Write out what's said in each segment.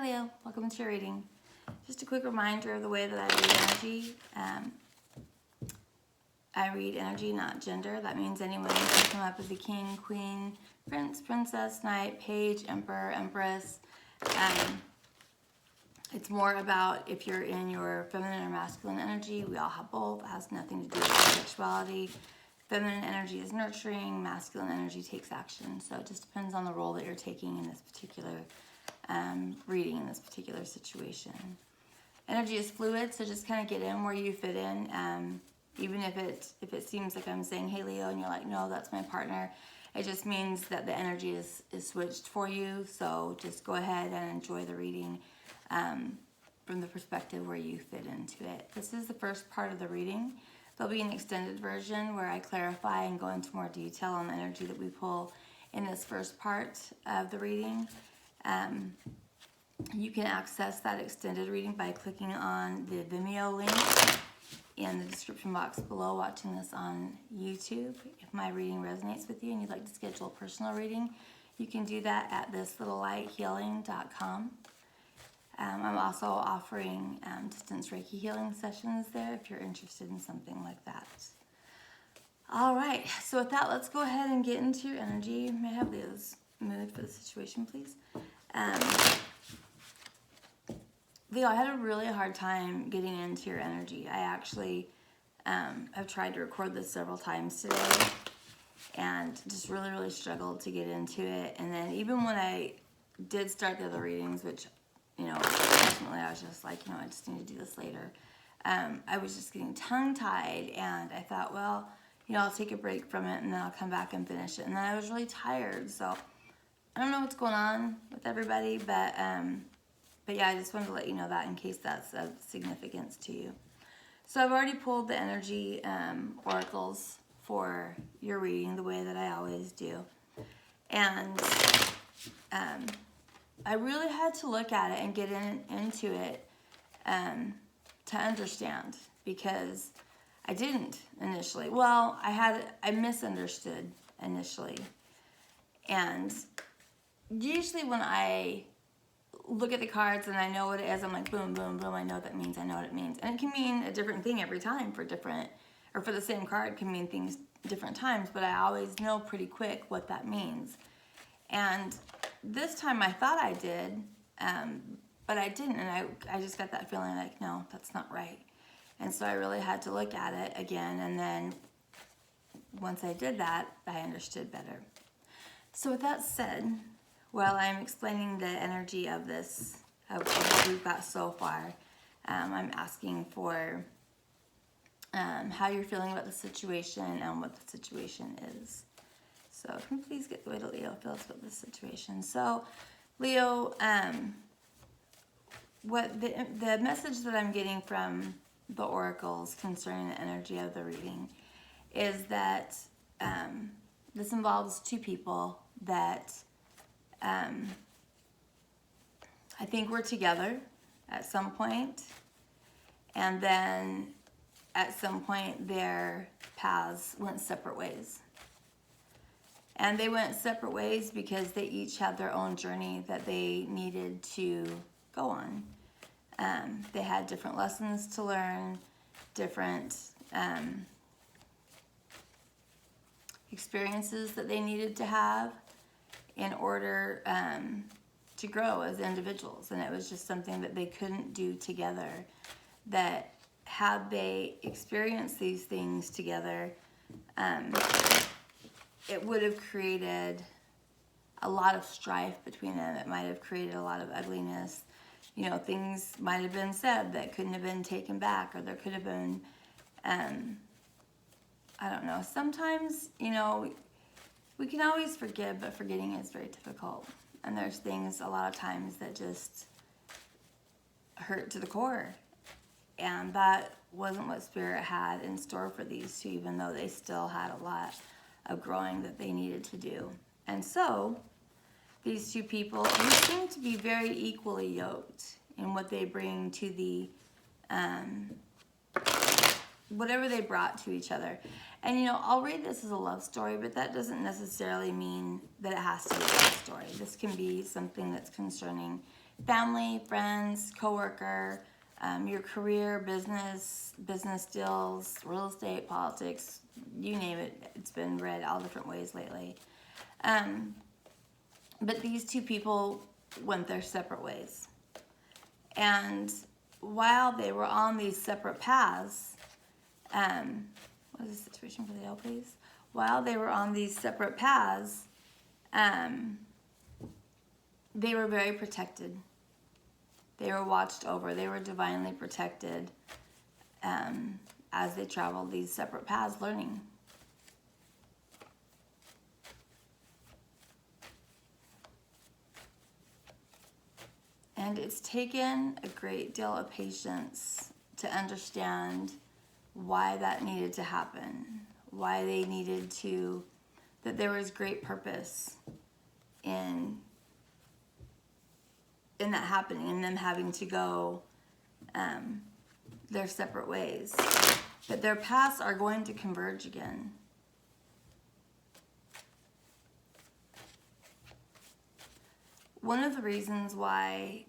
Leo, welcome to your reading. Just a quick reminder of the way that I read energy. I read energy, not gender. That means anyone can come up as a king, queen, prince, princess, knight, page, emperor, empress. It's more about if you're in your feminine or masculine energy. We all have both. It has nothing to do with sexuality. Feminine energy is nurturing. Masculine energy takes action. So it just depends on the role that you're taking in this particular reading, in this particular situation. Energy is fluid, so just kind of get in where you fit in. Even if it seems like I'm saying, hey Leo, and you're like, no, that's my partner. It just means that the energy is switched for you. So just go ahead and enjoy the reading from the perspective where you fit into it. This is the first part of the reading. There'll be an extended version where I clarify and go into more detail on the energy that we pull in this first part of the reading. You can access that extended reading by clicking on the Vimeo link in the description box below, watching this on YouTube. If my reading resonates with you and you'd like to schedule a personal reading, you can do that at thislittlelighealing.com. I'm also offering distance Reiki healing sessions there if you're interested in something like that. All right, so with that, let's go ahead and get into your energy. May I have Leo's mood for the situation, please? Leo, I had a really hard time getting into your energy. I actually have tried to record this several times today and just really struggled to get into it. And then even when I did start the other readings, which, ultimately I was just like, I just need to do this later. I was just getting tongue-tied, and I thought, well, I'll take a break from it and then I'll come back and finish it. And then I was really tired, so I don't know what's going on with everybody, but yeah, I just wanted to let you know that in case that's of significance to you. So I've already pulled the energy oracles for your reading the way that I always do. And I really had to look at it and get into it to understand, because I didn't initially. Well, I misunderstood initially. And usually when I look at the cards and I know what it is, I'm like, boom, boom, boom, I know what that means, I know what it means. And it can mean a different thing every time for the same card can mean things different times, but I always know pretty quick what that means. And this time I thought I did, but I didn't, and I just got that feeling like, no, that's not right. And so I really had to look at it again, and then once I did that, I understood better. So with that said, while I'm explaining the energy of this, of what we've got so far, I'm asking for how you're feeling about the situation and what the situation is. So can we please get the way that Leo feels about this situation? So Leo, what the message that I'm getting from the oracles concerning the energy of the reading is that this involves two people that I think we're together at some point, and then at some point their paths went separate ways. And they went separate ways because they each had their own journey that they needed to go on. They had different lessons to learn, different experiences that they needed to have in order to grow as individuals. And it was just something that they couldn't do together. That had they experienced these things together, it would have created a lot of strife between them. It might have created a lot of ugliness. Things might have been said that couldn't have been taken back, or there could have been, I don't know. Sometimes, we can always forgive, but forgetting is very difficult. And there's things a lot of times that just hurt to the core. And that wasn't what Spirit had in store for these two, even though they still had a lot of growing that they needed to do. And so these two people who seem to be very equally yoked in what they bring to the whatever they brought to each other. And I'll read this as a love story, but that doesn't necessarily mean that it has to be a love story. This can be something that's concerning family, friends, coworker, your career, business deals, real estate, politics, you name it. It's been read all different ways lately. But these two people went their separate ways. And while they were on these separate paths, what is the situation for the L, please? While they were on these separate paths, they were very protected. They were watched over. They were divinely protected as they traveled these separate paths learning. And it's taken a great deal of patience to understand why that needed to happen, why they needed to, that there was great purpose in that happening, and them having to go their separate ways. But their paths are going to converge again. One of the reasons why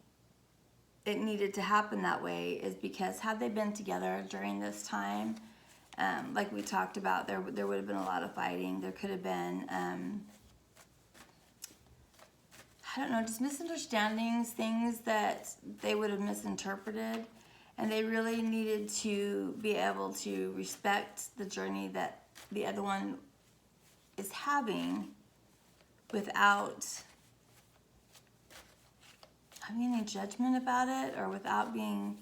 it needed to happen that way is because had they been together during this time, like we talked about, there would have been a lot of fighting. There could have been I don't know, just misunderstandings, things that they would have misinterpreted, and they really needed to be able to respect the journey that the other one is having without having any judgment about it, or without being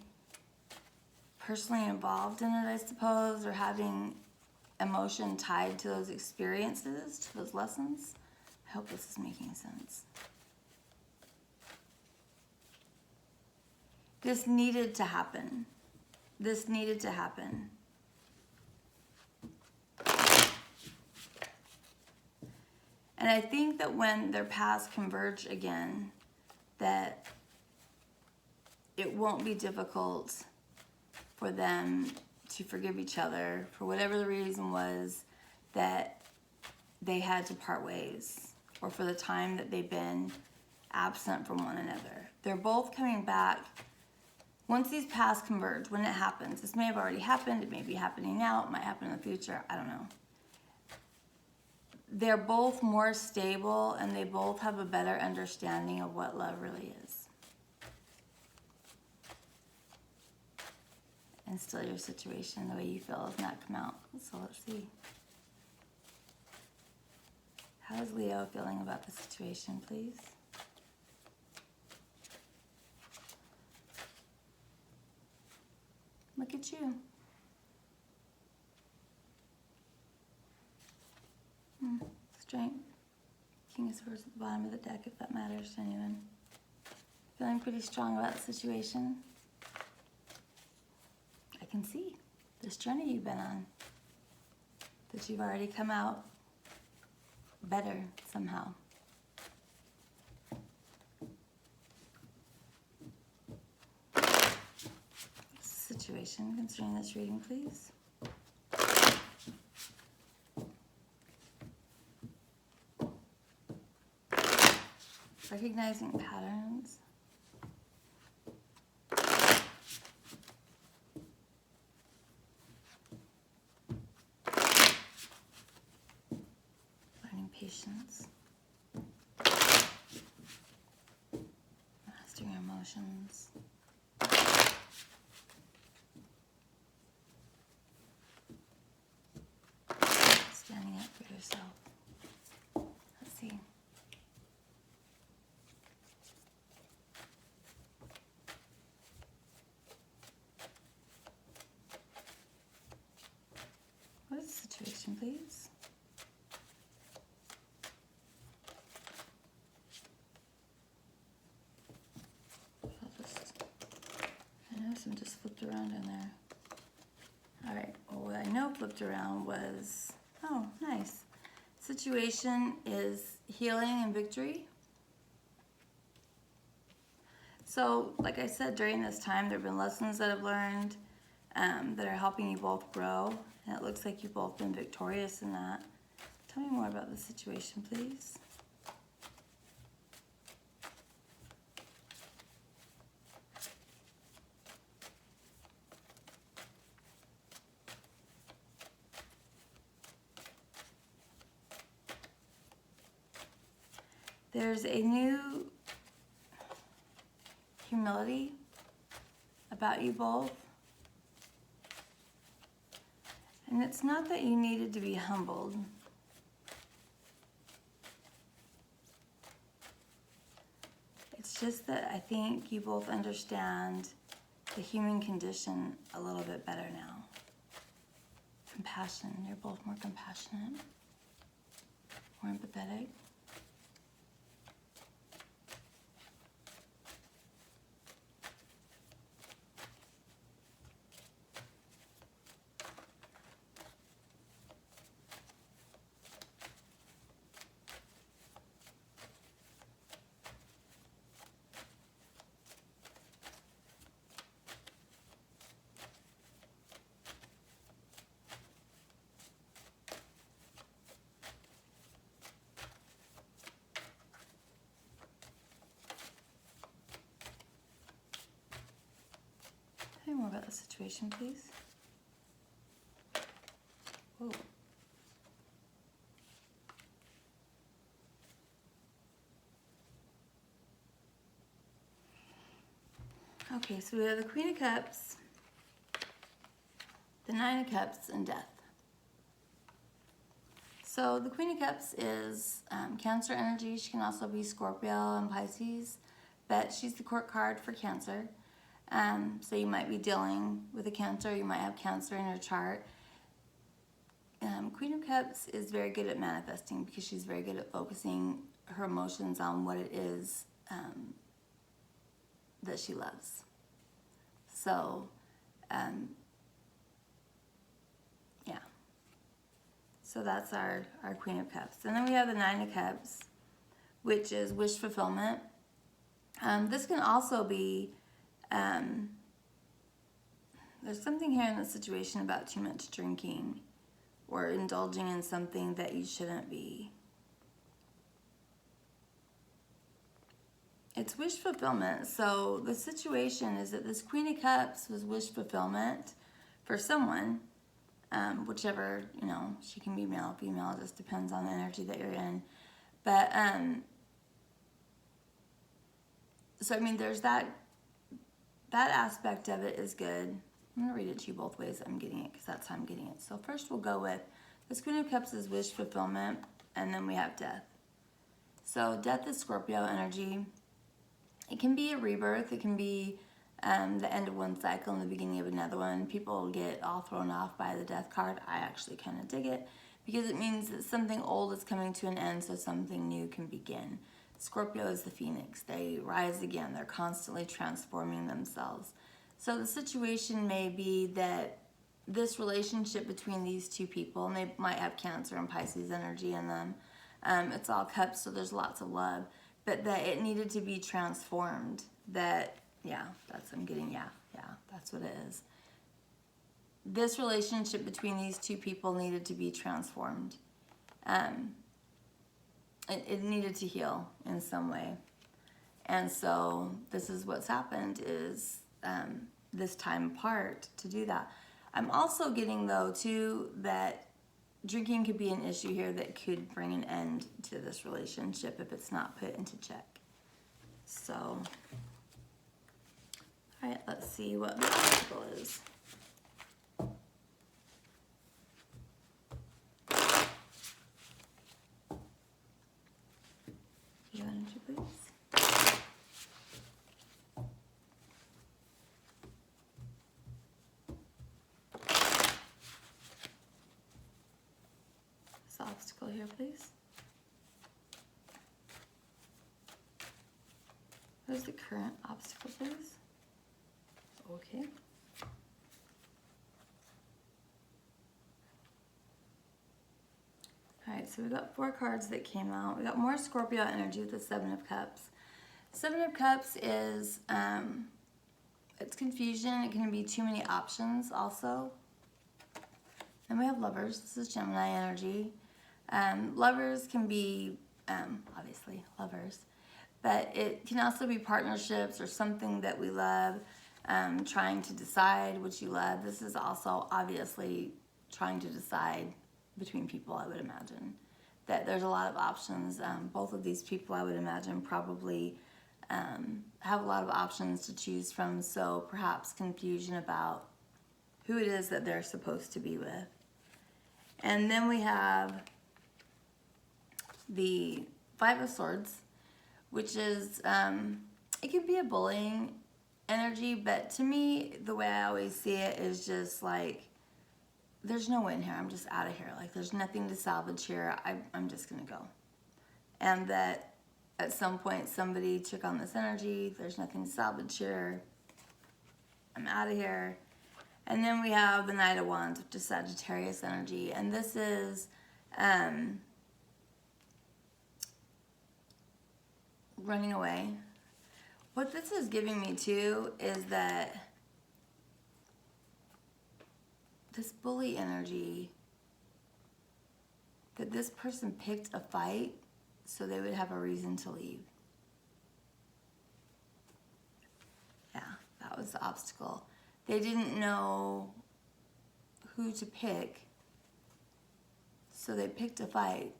personally involved in it, I suppose, or having emotion tied to those experiences, to those lessons. I hope this is making sense. This needed to happen. This needed to happen. And I think that when their paths converge again, that it won't be difficult for them to forgive each other for whatever the reason was that they had to part ways, or for the time that they've been absent from one another. They're both coming back. Once these paths converge, when it happens, this may have already happened, it may be happening now, it might happen in the future, I don't know. They're both more stable, and they both have a better understanding of what love really is. And still your situation, the way you feel, has not come out. So let's see. How is Leo feeling about the situation, please? Look at you. Strength. King of Swords at the bottom of the deck, if that matters to anyone. Feeling pretty strong about the situation. I can see this journey you've been on, that you've already come out better somehow. Situation concerning this reading, please. Recognizing patterns. Learning patience. Mastering emotions. Standing up for yourself. Let's see. What is the situation, please? I know some just flipped around in there. All right, well, what I know flipped around was, oh, nice. Situation is healing and victory. So, like I said, during this time, there have been lessons that I've learned that are helping you both grow. And it looks like you've both been victorious in that. Tell me more about the situation, please. There's a new humility about you both. And it's not that you needed to be humbled. It's just that I think you both understand the human condition a little bit better now. Compassion. You're both more compassionate, more empathetic. Tell me more about the situation, please. Whoa. Okay, so we have the Queen of Cups, the Nine of Cups, and Death. So the Queen of Cups is Cancer energy. She can also be Scorpio and Pisces, but she's the court card for Cancer. So you might be dealing with a Cancer. You might have Cancer in your chart. Queen of Cups is very good at manifesting because she's very good at focusing her emotions on what it is that she loves. So, yeah. So that's our Queen of Cups. And then we have the Nine of Cups, which is wish fulfillment. This can also be, there's something here in the situation about too much drinking or indulging in something that you shouldn't be. It's wish fulfillment. So the situation is that this Queen of Cups was wish fulfillment for someone, whichever, she can be male, female, it just depends on the energy that you're in. But, so I mean, there's that aspect of it is good. I'm going to read it to you both ways I'm getting it because that's how I'm getting it. So first we'll go with this Queen of Cups is wish fulfillment, and then we have Death. So Death is Scorpio energy. It can be a rebirth. It can be the end of one cycle and the beginning of another one. People get all thrown off by the Death card. I actually kind of dig it because it means that something old is coming to an end so something new can begin. Scorpio is the phoenix. They rise again. They're constantly transforming themselves. So the situation may be that this relationship between these two people, and they might have Cancer and Pisces energy in them. It's all cups, so there's lots of love. But that it needed to be transformed. That's what I'm getting, that's what it is. This relationship between these two people needed to be transformed. It needed to heal in some way. And so this is what's happened is this time apart to do that. I'm also getting, though, too, that drinking could be an issue here that could bring an end to this relationship if it's not put into check. So, all right, let's see what the obstacle is. Your energy, please. Obstacle here, please. What is the current obstacle, please? Okay. All right, so we got 4 cards that came out. We got more Scorpio energy with the Seven of Cups. Seven of Cups is, it's confusion. It can be too many options also. Then we have Lovers. This is Gemini energy. Lovers can be, obviously, lovers, but it can also be partnerships or something that we love, trying to decide what you love. This is also, obviously, trying to decide between people, I would imagine. that there's a lot of options. Both of these people, I would imagine, probably have a lot of options to choose from, so perhaps confusion about who it is that they're supposed to be with. And then we have the Five of Swords, which is, it can be a bullying energy, but to me, the way I always see it is just like, there's no win here. I'm just out of here. Like, there's nothing to salvage here. I'm just going to go. And that at some point somebody took on this energy. There's nothing to salvage here. I'm out of here. And then we have the Knight of Wands, which is Sagittarius energy. And this is running away. What this is giving me too is that this bully energy, that this person picked a fight so they would have a reason to leave. Yeah, that was the obstacle. They didn't know who to pick, so they picked a fight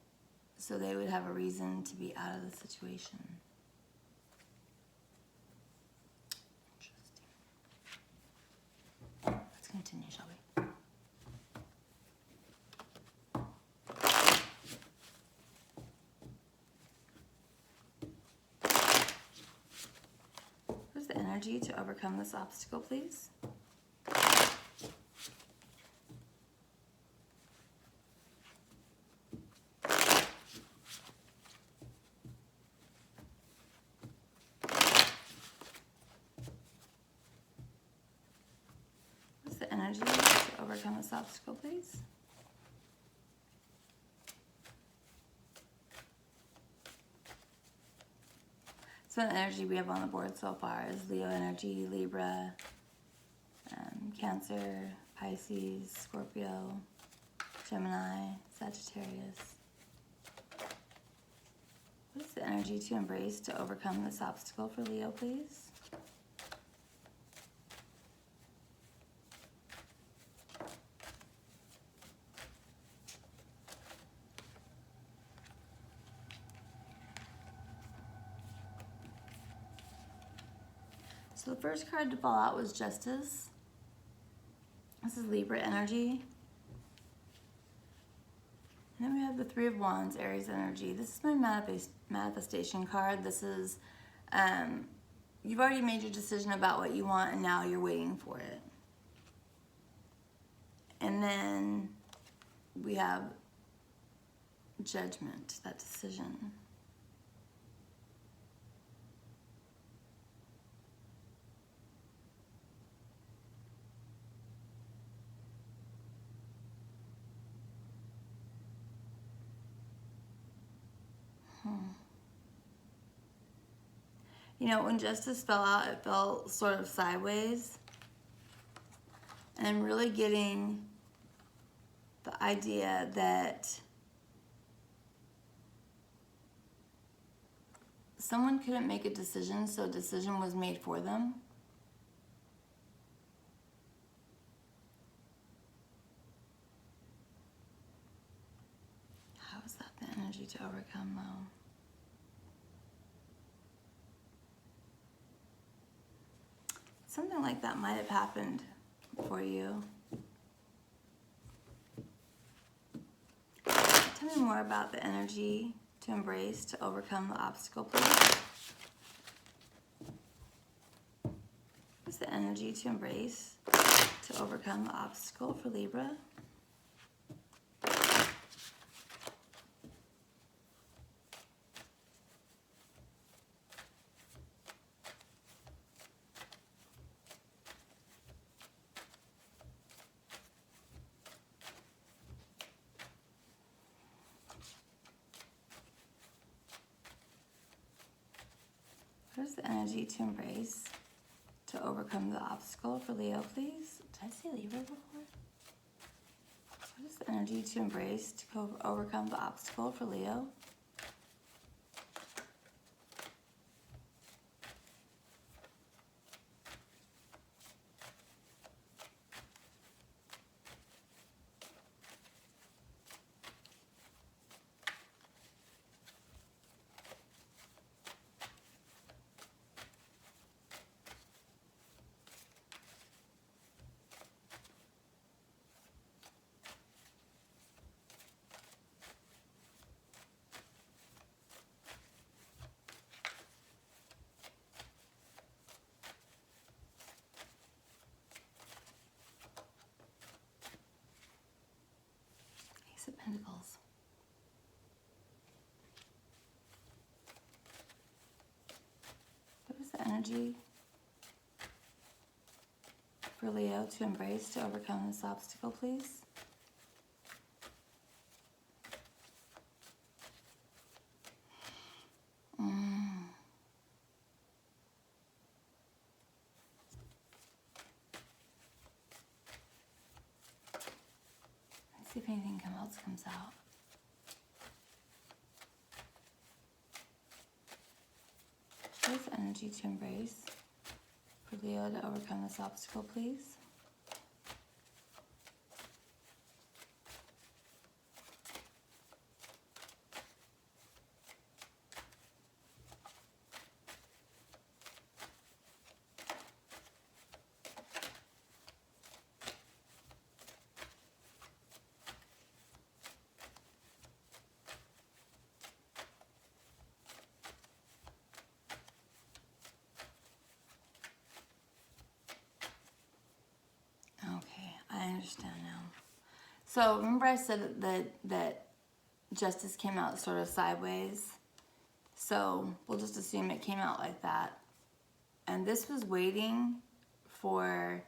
so they would have a reason to be out of the situation. Interesting. Let's continue, shall we? What's the energy to overcome this obstacle, please? What's the energy to overcome this obstacle, please? So the energy we have on the board so far is Leo energy, Libra, Cancer, Pisces, Scorpio, Gemini, Sagittarius. What is the energy to embrace to overcome this obstacle for Leo, please? So the first card to fall out was Justice. This is Libra energy. And then we have the Three of Wands, Aries energy. This is my manifestation card. This is, you've already made your decision about what you want and now you're waiting for it. And then we have Judgment, that decision. You know, when Justice fell out, it fell sort of sideways. And I'm really getting the idea that someone couldn't make a decision, so a decision was made for them. How is that the energy to overcome, though? Something like that might have happened for you. Tell me more about the energy to embrace to overcome the obstacle, please. What's the energy to embrace to overcome the obstacle for Libra? Where's the energy to embrace to overcome the obstacle for Leo, please? Did I say Libra before? What is the energy to embrace to overcome the obstacle for Leo? Pentacles. What is the energy for Leo to embrace to overcome this obstacle, please? Let's see if anything else comes out. What is the energy to embrace for Leo to overcome this obstacle, please? I understand now. So remember I said that justice came out sort of sideways. So we'll just assume it came out like that. And this was waiting for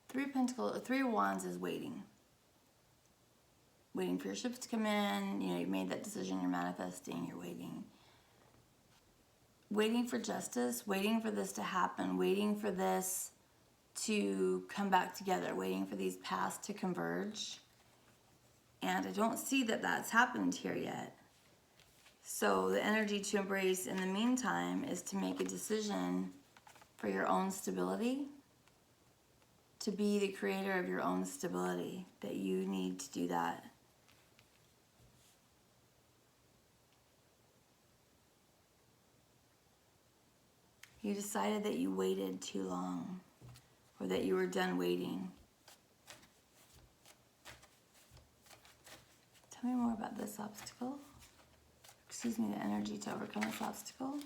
Three of Wands is waiting. Waiting for your ships to come in. You know, you made that decision, you're manifesting, you're waiting. Waiting for justice, waiting for this to happen, waiting for this to come back together, waiting for these paths to converge. And I don't see that that's happened here yet. So the energy to embrace in the meantime is to make a decision for your own stability, to be the creator of your own stability, that you need to do that. You decided that you waited too long, or that you were done waiting. Tell me more about this obstacle. Excuse me, the energy to overcome this obstacle.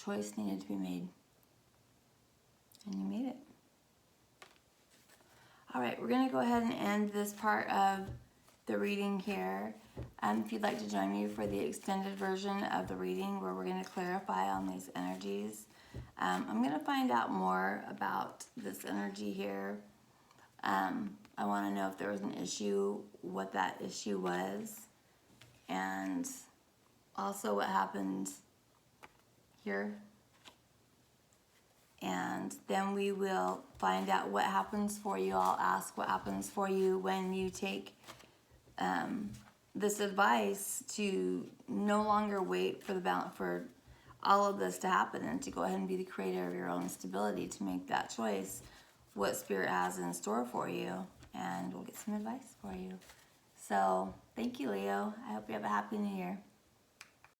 Choice needed to be made, and you made it. All right, we're going to go ahead and end this part of the reading here. If you'd like to join me for the extended version of the reading where we're going to clarify on these energies, I'm going to find out more about this energy here. I want to know if there was an issue, what that issue was, and also what happened here. And then we will find out what happens for you. I'll ask what happens for you when you take this advice to no longer wait for for all of this to happen, and to go ahead and be the creator of your own stability, to make that choice, what Spirit has in store for you, and we'll get some advice for you. So thank you, Leo. I hope you have a happy new year.